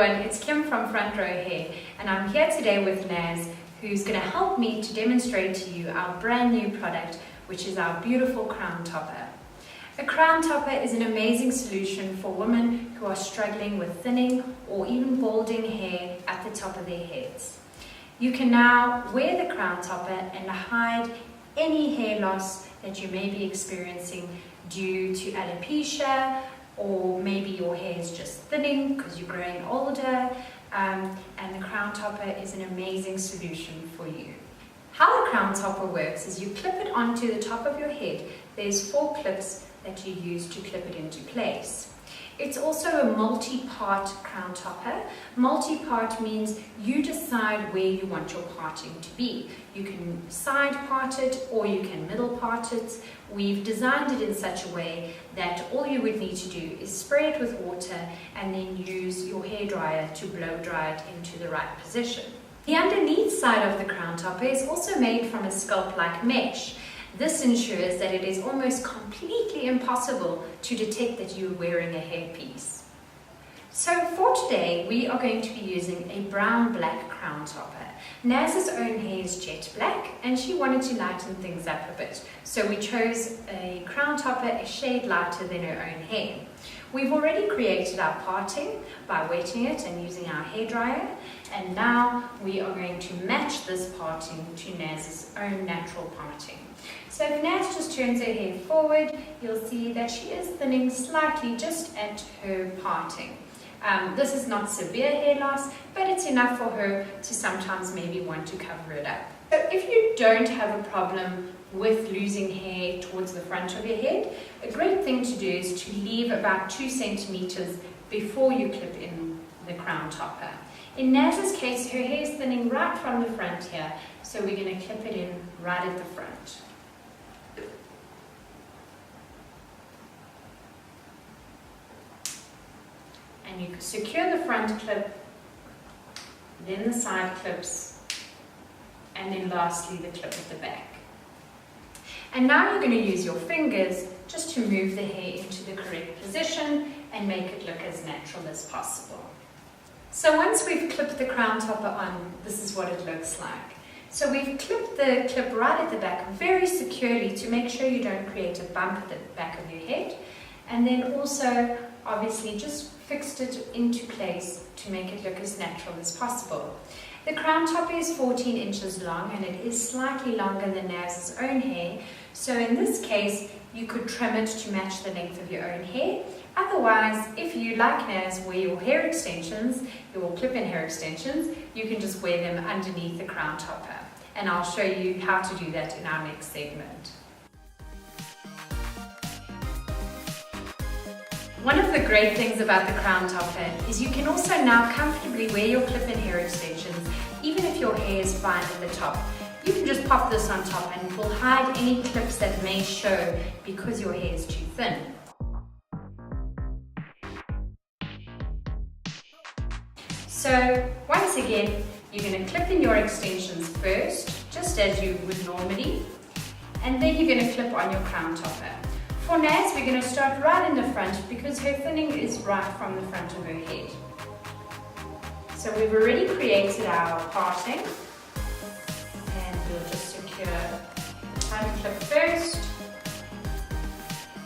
everyone, it's Kim from Front Row Hair, and I'm here today with Naz, who's going to help me to demonstrate to you our brand new product, which is our beautiful crown topper. A crown topper is an amazing solution for women who are struggling with thinning or even balding hair at the top of their heads. You can now wear the crown topper and hide any hair loss that you may be experiencing due to alopecia, or maybe your hair is just thinning because you're growing older, and the crown topper is an amazing solution for you. How the crown topper works is you clip it onto the top of your head. There's 4 clips that you use to clip it into place. It's also a multi-part crown topper. Multi-part means you decide where you want your parting to be. You can side part it or you can middle part it. We've designed it in such a way that all you would need to do is spray it with water and then use your hairdryer to blow dry it into the right position. The underneath side of the crown topper is also made from a scalp-like mesh. This ensures that it is almost completely impossible to detect that you're wearing a hairpiece. So for today, we are going to be using a brown-black crown topper. Naz's own hair is jet black, and she wanted to lighten things up a bit. So we chose a crown topper a shade lighter than her own hair. We've already created our parting by wetting it and using our hairdryer, and now we are going to match this parting to Naz's own natural parting. So if Naz just turns her hair forward, you'll see that she is thinning slightly just at her parting. This is not severe hair loss, but it's enough for her to sometimes maybe want to cover it up. So if you don't have a problem with losing hair towards the front of your head, a great thing to do is to leave about 2 centimeters before you clip in the crown topper. In Naz's case, her hair is thinning right from the front here, so we're going to clip it in right at the front. And you secure the front clip, then the side clips, and then lastly the clip at the back. And now you're going to use your fingers just to move the hair into the correct position and make it look as natural as possible. So once we've clipped the crown topper on, this is what it looks like. So we've clipped the clip right at the back very securely to make sure you don't create a bump at the back of your head, and then also obviously just fixed it into place to make it look as natural as possible. The crown topper is 14 inches long, and it is slightly longer than Naz's own hair, so in this case you could trim it to match the length of your own hair. Otherwise, if you, like Naz, wear your hair extensions, your clip-in hair extensions, you can just wear them underneath the crown topper, and I'll show you how to do that in our next segment. One of the great things about the crown topper is you can also now comfortably wear your clip-in hair extensions even if your hair is fine at the top. You can just pop this on top and it will hide any clips that may show because your hair is too thin. So once again, you're going to clip in your extensions first, just as you would normally, and then you're going to clip on your crown topper. For Naz, we're going to start right in the front because her thinning is right from the front of her head. So we've already created our parting, and we'll just secure the front clip first,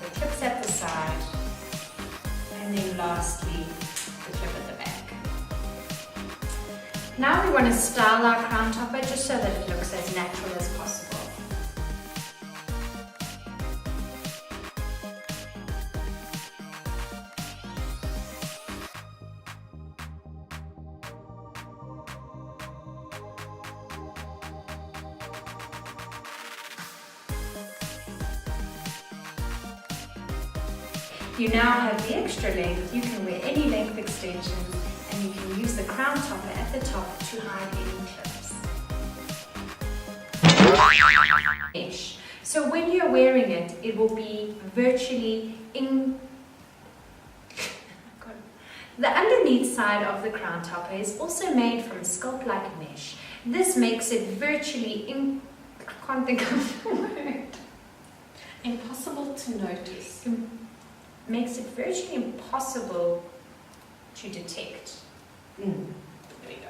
the clips at the side, and then lastly the clip at the back. Now we want to style our crown topper just so that it looks as natural as possible. You now have the extra length. You can wear any length extensions, and you can use the crown topper at the top to hide any clips. So when you're wearing it, it will be virtually The underneath side of the crown topper is also made from scalp-like mesh. This makes it virtually I can't think of the word. Impossible to notice. Makes it virtually impossible to detect. There we go.